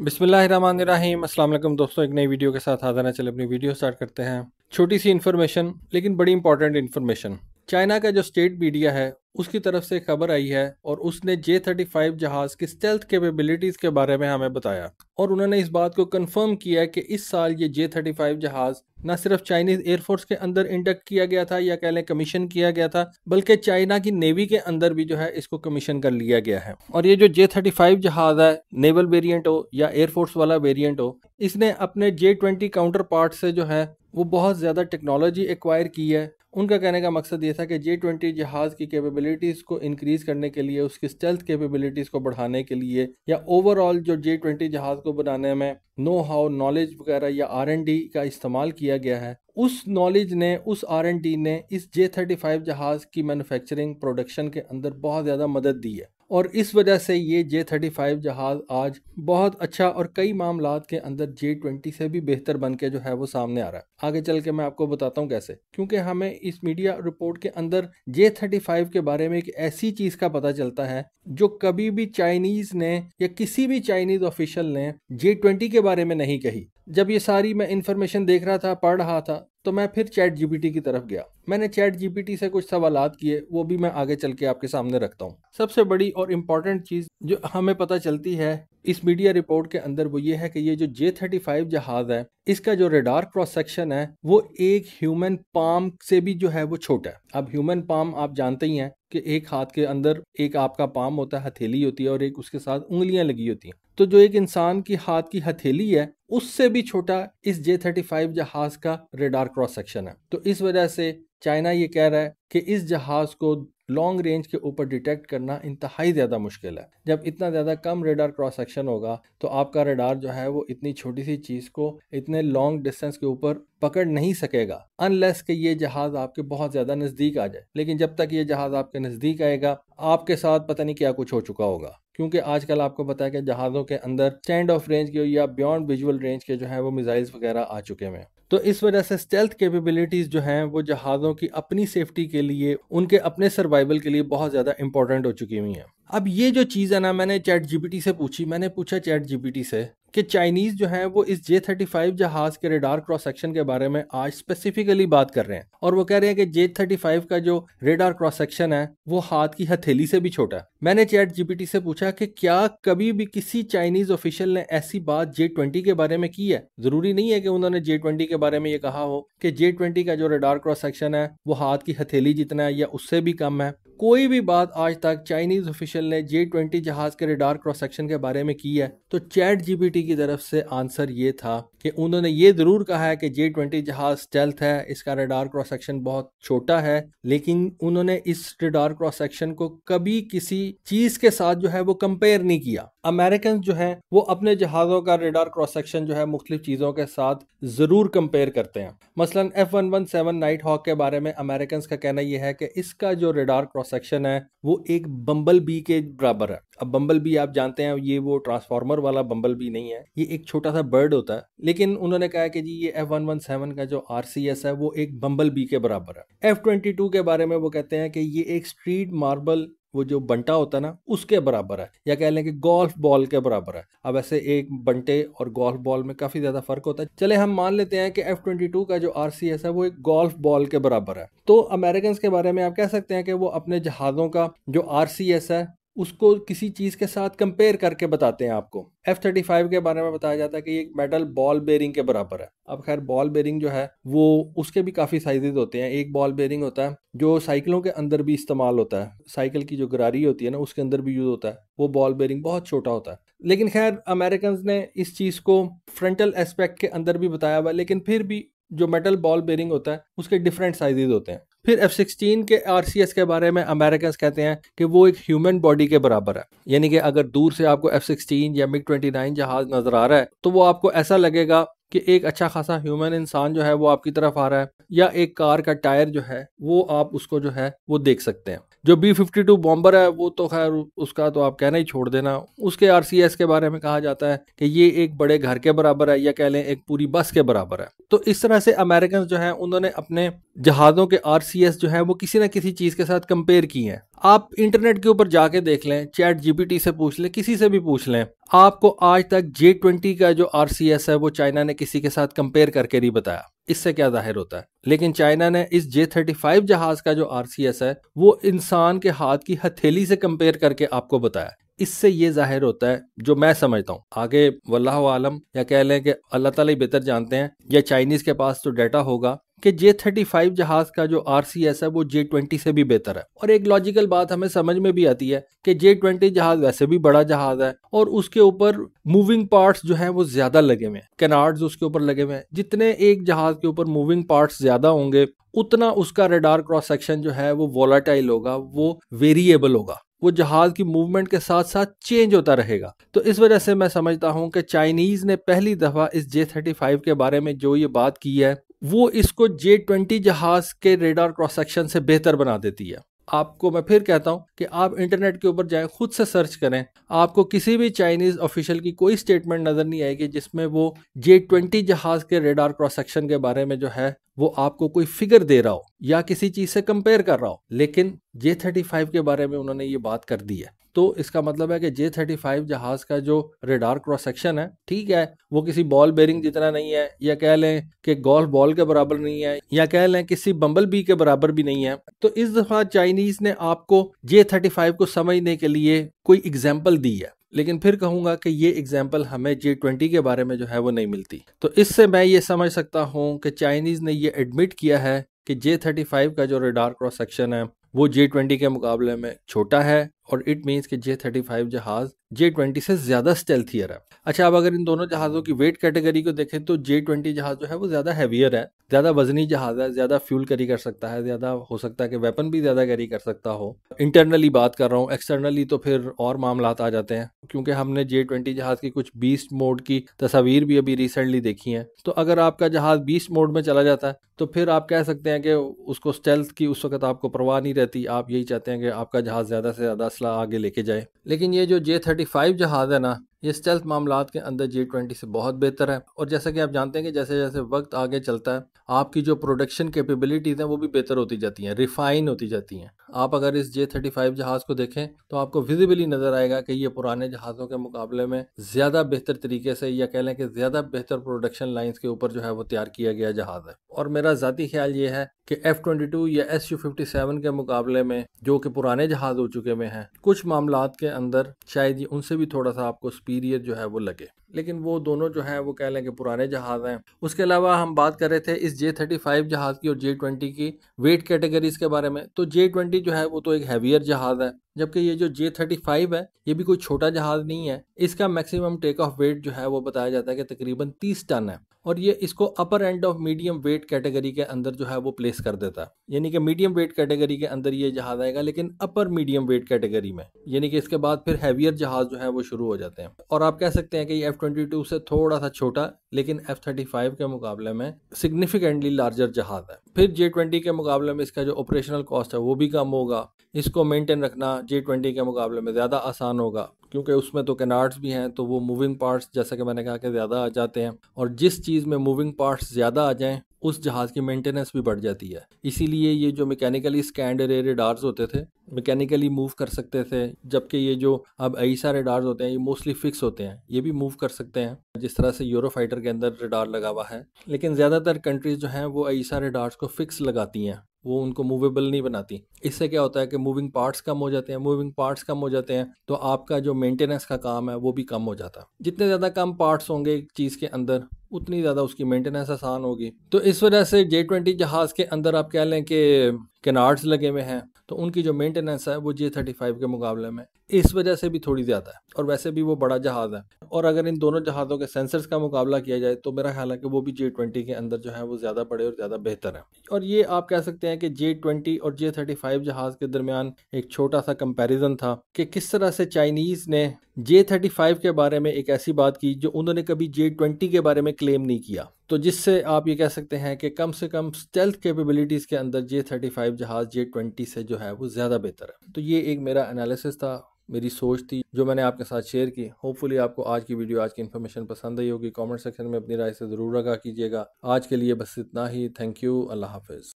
बिस्मिल्लाहिर्रहमानिर्रहीम। अस्सलाम वालेकुम दोस्तों, एक नई वीडियो के साथ हाजिर हैं। चलिए अपनी वीडियो स्टार्ट करते हैं। छोटी सी इन्फॉर्मेशन लेकिन बड़ी इंपॉर्टेंट इन्फॉर्मेशन। चाइना का जो स्टेट मीडिया है उसकी तरफ से खबर आई है और उसने J-35 जहाज़ की स्टेल्थ कैपेबिलिटीज़ के बारे में हमें बताया और उन्होंने इस बात को कंफर्म किया कि इस साल ये J-35 जहाज़ न सिर्फ चाइनीज़ एयरफोर्स के अंदर इंडक्ट किया गया था या कह लें कमीशन किया गया था, बल्कि चाइना की नेवी के अंदर भी जो है इसको कमीशन कर लिया गया है। और ये जो J-35 जहाज़ है, नेवल वेरिएंट हो या एयरफोर्स वाला वेरिएंट हो, इसने अपने J-20 काउंटर पार्ट से जो है वो बहुत ज़्यादा टेक्नोलॉजी एक्वायर की है। उनका कहने का मकसद ये था कि J-20 जहाज़ की कैपेबिलिटीज़ को इंक्रीज़ करने के लिए, उसकी स्टेल्थ कैपेबिलिटीज़ को बढ़ाने के लिए या ओवरऑल जो J-20 जहाज़ को बनाने में नो हाउ नॉलेज वगैरह या R&D का इस्तेमाल किया गया है, उस नॉलेज ने, उस R&D ने इस J-35 जहाज़ की मैन्युफैक्चरिंग प्रोडक्शन के अंदर बहुत ज़्यादा मदद दी है और इस वजह से ये J-35 जहाज़ आज बहुत अच्छा और कई मामलात के अंदर J-20 से भी बेहतर बन के जो है वो सामने आ रहा है। आगे चल के मैं आपको बताता हूँ कैसे, क्योंकि हमें इस मीडिया रिपोर्ट के अंदर J-35 के बारे में एक ऐसी चीज़ का पता चलता है जो कभी भी चाइनीज़ ने या किसी भी चाइनीज़ ऑफिशियल ने J-20 के बारे में नहीं कही। जब ये सारी मैं इन्फॉर्मेशन देख रहा था, पढ़ रहा था, तो मैं फिर चैट जीपीटी की तरफ गया। मैंने चैट जीपीटी से कुछ सवालात किए, वो भी मैं आगे चल के आपके सामने रखता हूँ। सबसे बड़ी और इम्पॉर्टेंट चीज़ जो हमें पता चलती है इस मीडिया रिपोर्ट के अंदर वो ये है कि ये जो J-35 जहाज़ है, इसका जो रेडार क्रॉस सेक्शन है वो एक ह्यूमन पाम से भी जो है वो छोटा है। अब ह्यूमन पाम आप जानते ही हैं कि एक हाथ के अंदर एक आपका पाम होता है, हथेली होती है और एक उसके साथ उंगलियां लगी होती हैं। तो जो एक इंसान की हाथ की हथेली है उससे भी छोटा इस J-35 जहाज का रेडार क्रॉस सेक्शन है। तो इस वजह से चाइना ये कह रहा है कि इस जहाज को लॉन्ग रेंज के ऊपर डिटेक्ट करना इंतहाई ज़्यादा मुश्किल है। जब इतना ज़्यादा कम रेडार क्रॉस सेक्शन होगा तो आपका रेडार जो है वो इतनी छोटी सी चीज़ को इतने लॉन्ग डिस्टेंस के ऊपर पकड़ नहीं सकेगा, अनलेस कि ये जहाज़ आपके बहुत ज़्यादा नज़दीक आ जाए। लेकिन जब तक ये जहाज़ आपके नज़दीक आएगा, आपके साथ पता नहीं क्या कुछ हो चुका होगा, क्योंकि आजकल आपको पता है कि जहाज़ों के अंदर स्टैंड ऑफ रेंज के या बियॉन्ड विजुअल रेंज के जो है वो मिसाइल्स वगैरह आ चुके हैं। तो इस वजह से स्टेल्थ कैपेबिलिटीज़ जो हैं वो जहाज़ों की अपनी सेफ्टी के लिए, उनके अपने सर्वाइवल के लिए बहुत ज़्यादा इंपॉर्टेंट हो चुकी हुई हैं। अब ये जो चीज़ है ना, मैंने चैट जीपीटी से पूछी। मैंने पूछा चैट जीपीटी से कि चाइनीज़ जो हैं वो इस J-35 जहाज़ के रेडार क्रॉस सेक्शन के बारे में आज स्पेसिफिकली बात कर रहे हैं और वो कह रहे हैं कि J-35 का जो रेडार क्रॉस सेक्शन है वो हाथ की हथेली से भी छोटा है। मैंने चैट जीपीटी से पूछा कि क्या कभी भी किसी चाइनीज़ ऑफिशियल ने ऐसी बात J-20 के बारे में की है? ज़रूरी नहीं है कि उन्होंने J-20 के बारे में ये कहा हो कि J-20 का जो रेडार क्रॉस सेक्शन है वो हाथ की हथेली जितना है या उससे भी कम है। कोई भी बात आज तक चाइनीज़ ऑफिशियल ने J-20 जहाज़ के रेडार क्रॉस सेक्शन के बारे में की है? तो चैट जीपीटी की तरफ से आंसर ये था कि उन्होंने ये ज़रूर कहा है कि J-20 जहाज़ स्टेल्थ है, इसका रेडार क्रॉस सेक्शन बहुत छोटा है, लेकिन उन्होंने इस रेडार क्रॉस सेक्शन को कभी किसी चीज़ के साथ जो है वो कंपेयर नहीं किया। अमेरिकन जो हैं वो अपने जहाज़ों का रेडार क्रॉस सेक्शन जो है मुख्तलिफ चीज़ों के साथ ज़रूर कंपेयर करते हैं। मसलन F-117 नाइट हॉक के बारे में अमेरिकन का कहना यह है कि इसका जो रेडार क्रॉस सेक्शन है वो एक बम्बल बी के बराबर है। अब बम्बल बी आप जानते हैं, ये वो ट्रांसफार्मर वाला बम्बल बी नहीं है, ये एक छोटा सा बर्ड होता है। लेकिन उन्होंने कहा कि जी ये F-117 का जो RCS है वो एक बम्बल बी के बराबर है। F-22 के बारे में वो कहते हैं कि ये एक स्ट्रीट मार्बल, वो जो बंटा होता है ना, उसके बराबर है, या कह लें कि गोल्फ बॉल के बराबर है। अब ऐसे एक बंटे और गोल्फ बॉल में काफ़ी ज़्यादा फ़र्क होता है। चले हम मान लेते हैं कि F-22 का जो RCS है वो एक गोल्फ बॉल के बराबर है। तो अमेरिकन के बारे में आप कह सकते हैं कि वो अपने जहाज़ों का जो RCS है उसको किसी चीज़ के साथ कंपेयर करके बताते हैं आपको। F-35 के बारे में बताया जाता है कि एक मेटल बॉल बेरिंग के बराबर है। अब खैर बॉल बेरिंग जो है वो उसके भी काफ़ी साइजेज होते हैं। एक बॉल बेरिंग होता है जो साइकिलों के अंदर भी इस्तेमाल होता है, साइकिल की जो गरारी होती है ना उसके अंदर भी यूज़ होता है। वो बॉल बेरिंग बहुत छोटा होता है। लेकिन खैर अमेरिकन ने इस चीज़ को फ्रंटल एस्पेक्ट के अंदर भी बताया हुआ, लेकिन फिर भी जो मेटल बॉल बेरिंग होता है उसके डिफरेंट साइजेज होते हैं। फिर F-16 के RCS के बारे में अमेरिकन कहते हैं कि वो एक ह्यूमन बॉडी के बराबर है। यानी कि अगर दूर से आपको F-16 या MiG-29 जहाज नजर आ रहा है तो वो आपको ऐसा लगेगा कि एक अच्छा खासा ह्यूमन इंसान जो है वो आपकी तरफ आ रहा है, या एक कार का टायर जो है वो आप उसको जो है वो देख सकते हैं। जो B-52 बॉम्बर है वो तो खैर उसका तो आप कहना ही छोड़ देना। उसके RCS के बारे में कहा जाता है कि ये एक बड़े घर के बराबर है, या कह लें एक पूरी बस के बराबर है। तो इस तरह से अमेरिकन जो है उन्होंने अपने जहाज़ों के RCS जो है वो किसी ना किसी चीज़ के साथ कंपेयर की हैं। आप इंटरनेट के ऊपर जाके देख लें, चैट GPT से पूछ लें, किसी से भी पूछ लें, आपको आज तक J-20 का जो RCS है वो चाइना ने किसी के साथ कंपेयर करके नहीं बताया। इससे क्या जाहिर होता है? लेकिन चाइना ने इस J-35 जहाज का जो RCS है वो इंसान के हाथ की हथेली से कंपेयर करके आपको बताया। इससे ये जाहिर होता है, जो मैं समझता हूँ, आगे वल्लाहु आलम, या कह लें कि अल्लाह ताला ही बेहतर जानते हैं, या चाइनीज के पास तो डाटा होगा कि J-35 जहाज का जो RCS है वो J-20 से भी बेहतर है। और एक लॉजिकल बात हमें समझ में भी आती है कि J-20 जहाज वैसे भी बड़ा जहाज है और उसके ऊपर मूविंग पार्ट्स जो हैं वो ज्यादा लगे हुए हैं, कैनार्ड्स उसके ऊपर लगे हुए हैं। जितने एक जहाज के ऊपर मूविंग पार्ट्स ज्यादा होंगे उतना उसका रडार क्रॉस सेक्शन जो है वो वोलाटाइल होगा, वो वेरिएबल होगा, वो जहाज की मूवमेंट के साथ साथ चेंज होता रहेगा। तो इस वजह से मैं समझता हूं कि चाइनीज ने पहली दफा इस J-35 के बारे में जो ये बात की है वो इसको J-20 जहाज के रेडार क्रॉस सेक्शन से बेहतर बना देती है। आपको मैं फिर कहता हूं कि आप इंटरनेट के ऊपर जाएं, खुद से सर्च करें, आपको किसी भी चाइनीज ऑफिशियल की कोई स्टेटमेंट नजर नहीं आएगी जिसमें वो J-20 जहाज के रेडार क्रॉस सेक्शन के बारे में जो है वो आपको कोई फिगर दे रहा हो या किसी चीज से कंपेयर कर रहा हो। लेकिन J-35 के बारे में उन्होंने ये बात कर दी है। तो इसका मतलब है कि J-35 जहाज का जो रेडार क्रॉस सेक्शन है, ठीक है, वो किसी बॉल बेरिंग जितना नहीं है, या कह लें कि गोल्फ बॉल के बराबर नहीं है, या कह लें किसी बम्बल बी के बराबर भी नहीं है। तो इस दफा चाइनीज ने आपको J-35 को समझने के लिए कोई एग्जाम्पल दी है। लेकिन फिर कहूंगा कि ये एग्जाम्पल हमें J-20 के बारे में जो है वो नहीं मिलती। तो इससे मैं ये समझ सकता हूँ कि चाइनीज ने ये एडमिट किया है कि J-35 का जो रेडार क्रॉस सेक्शन है वो J-20 के मुकाबले में छोटा है, और इट मीन्स कि J-35 जहाज J-20 से ज्यादा स्टेल्थियर है। अच्छा, अब अगर इन दोनों जहाज़ों की वेट कैटेगरी को देखें तो J-20 जहाज जो है वो ज्यादा हैवियर है, ज्यादा वजनी जहाज है, ज्यादा फ्यूल कैरी कर सकता है, ज्यादा हो सकता है कि वेपन भी ज्यादा कैरी कर सकता हो। इंटरनली बात कर रहा हूँ, एक्सटर्नली तो फिर और मामलात आ जाते हैं, क्योंकि हमने J-20 जहाज की कुछ बीस्ट मोड की तस्वीर भी अभी रिसेंटली देखी हैं। तो अगर आपका जहाज बीस्ट मोड में चला जाता है तो फिर आप कह सकते हैं कि उसको स्टेल्थ की उस वक्त आपको परवाह नहीं रहती, आप यही चाहते हैं कि आपका जहाज ज्यादा से ज्यादा असला आगे लेके जाए। लेकिन ये जो J-35 जहाज है ना, ये स्टेल्थ मामलात के अंदर J-20 से बहुत बेहतर है। और जैसा कि आप जानते हैं कि जैसे जैसे वक्त आगे चलता है आपकी जो प्रोडक्शन कैपेबिलिटीज हैं वो भी बेहतर होती जाती हैं, रिफाइन होती जाती हैं। आप अगर इस J-35 जहाज को देखें तो आपको विजिबली नजर आएगा कि ये पुराने जहाज़ों के मुकाबले में ज्यादा बेहतर तरीके से, या कह लें कि ज्यादा बेहतर प्रोडक्शन लाइंस के ऊपर जो है वो तैयार किया गया जहाज है। और मेरा ज़ाती ख्याल ये है कि F-22 या Su-57 के मुकाबले में जो कि पुराने जहाज हो चुके हुए हैं, कुछ मामलात के अंदर शायद ये उनसे भी थोड़ा सा आपको सुपीरियर जो है वो लगे। लेकिन वो दोनों जो है वो कह लें कि पुराने जहाज हैं। उसके अलावा हम बात कर रहे थे इस J-35 जहाज की और J-20 की वेट कैटेगरीज के बारे में। तो J-20 जो है वो तो एक हैवियर जहाज है, जबकि ये जो J-35 है ये भी कोई छोटा जहाज नहीं है। इसका मैक्सिमम टेक ऑफ वेट जो है वो बताया जाता है कि तकरीबन 30 टन है, और ये इसको upper end of medium weight category के अंदर जो है वो प्लेस कर देता है। यानी कि मीडियम वेट कैटेगरी के अंदर ये जहाज आएगा, लेकिन अपर मीडियम वेट कैटेगरी में, यानी कि इसके बाद फिर हैवियर जहाज जो है वो शुरू हो जाते हैं। और आप कह सकते हैं कि ये F-22 से थोड़ा सा छोटा लेकिन F-35 के मुकाबले में सिग्निफिकेंटली लार्जर जहाज है। फिर J-20 के मुकाबले में इसका जो ऑपरेशनल कॉस्ट है वो भी कम होगा, इसको मेंटेन रखना J-20 के मुकाबले में ज़्यादा आसान होगा, क्योंकि उसमें तो कैनार्ड्स भी हैं, तो वो मूविंग पार्ट्स जैसा कि मैंने कहा कि ज़्यादा आ जाते हैं, और जिस चीज़ में मूविंग पार्ट्स ज़्यादा आ जाएं उस जहाज़ की मेंटेनेंस भी बढ़ जाती है। इसीलिए ये जो मैकेनिकली स्कैंड रेडार्स होते थे मैकेनिकली मूव कर सकते थे, जबकि ये जो अब AESA रेडार्स होते हैं ये मोस्टली फिक्स होते हैं, ये भी मूव कर सकते हैं जिस तरह से यूरोफाइटर के अंदर रेडार लगा हुआ है। लेकिन ज़्यादातर कंट्रीज जो हैं वो AESA रेडार्स को फिक्स लगाती हैं, वो उनको मूवेबल नहीं बनाती। इससे क्या होता है कि मूविंग पार्ट्स कम हो जाते हैं, मूविंग पार्ट्स कम हो जाते हैं तो आपका जो मेंटेनेंस का काम है वो भी कम हो जाता है। जितने ज़्यादा कम पार्ट्स होंगे एक चीज़ के अंदर उतनी ज़्यादा उसकी मेंटेनेंस आसान होगी। तो इस वजह से J-20 जहाज़ के अंदर आप कह लें कि कैनार्ड्स लगे हुए हैं, तो उनकी जो मेंटेनेंस है वो J-35 के मुकाबले में इस वजह से भी थोड़ी ज़्यादा है, और वैसे भी वो बड़ा जहाज़ है। और अगर इन दोनों जहाज़ों के सेंसर्स का मुकाबला किया जाए तो मेरा ख्याल है कि वो भी J-20 के अंदर जो है वो ज़्यादा बड़े और ज़्यादा बेहतर है। और ये आप कह सकते हैं कि J-20 और J-35 जहाज़ के दरमियान एक छोटा सा कंपैरिजन था कि किस तरह से चाइनीज़ ने J-35 के बारे में एक ऐसी बात की जो उन्होंने कभी J-20 के बारे में क्लेम नहीं किया। तो जिससे आप ये कह सकते हैं कि कम से कम स्टेल्थ कैपेबिलिटीज़ के अंदर J-35 जहाज़ J-20 से जो है वो ज़्यादा बेहतर है। तो ये एक मेरा एनालिसिस था, मेरी सोच थी जो मैंने आपके साथ शेयर की। होपफुली आपको आज की वीडियो, आज की इन्फॉर्मेशन पसंद आई होगी। कमेंट सेक्शन में अपनी राय से ज़रूर आगाह कीजिएगा। आज के लिए बस इतना ही। Thank you. अल्लाह हाफिज़।